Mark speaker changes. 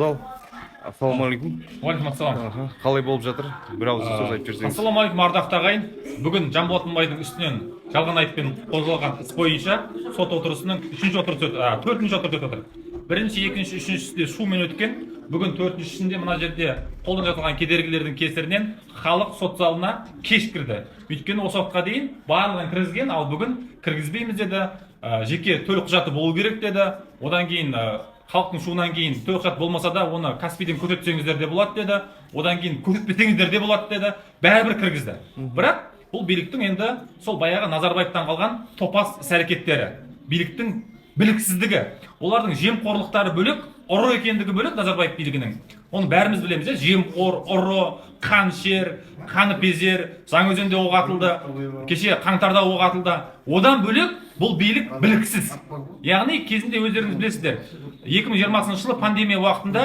Speaker 1: Ассалаумағалейкум.
Speaker 2: Уалейкум ассалам.
Speaker 1: Қалай болып жатыр? Бір ауыз сөз айтып жіберсеңіз.
Speaker 2: Ассалаумағалейкум ардақты ағайын. Бүгін Жанболат Мыңбайдың үстінен жалған айыппен қозғалған іс бойынша сот отырысының 4-ші отырысы өтіп отыр. Бірінші, екінші, үшіншісінде шумен өткен. Бүгін төртіншісінде мына жерде қолдан жасалған кедергілердің кесірінен халық сот залына кеш кірді. Өйткені осы уақытқа дейін барлығын кіргізген, ал бүгін кіргізбейміз деді. Жеке төлқұжаты болу керек деді. Одан кейін халықтың шуынан кейін төлқұжат болмаса да оны Каспийден көрсетсеңіздер де болады деді. Одан кейін көрсетпесеңіздер де болады деді. Бәрібір кіргізді. Бірақ бұл биліктің енді сол баяғы Назарбаевтан қалған топас іс-әрекеттері, биліктің біліксіздігі, олардың жемқорлықтары бөлек, ұры екендігі бөлек Назарбаев билігінің. Оны бәріміз білеміз, жемқор, ұры, қаншер, қаныпезер, Жаңаөзенде оқ атылды, кеше Қаңтарда оқ атылды. Одан бөлек бұл билік біліксіз. Яғни кезінде өздеріңіз білесіздер, 2020 жылы пандемия уақытында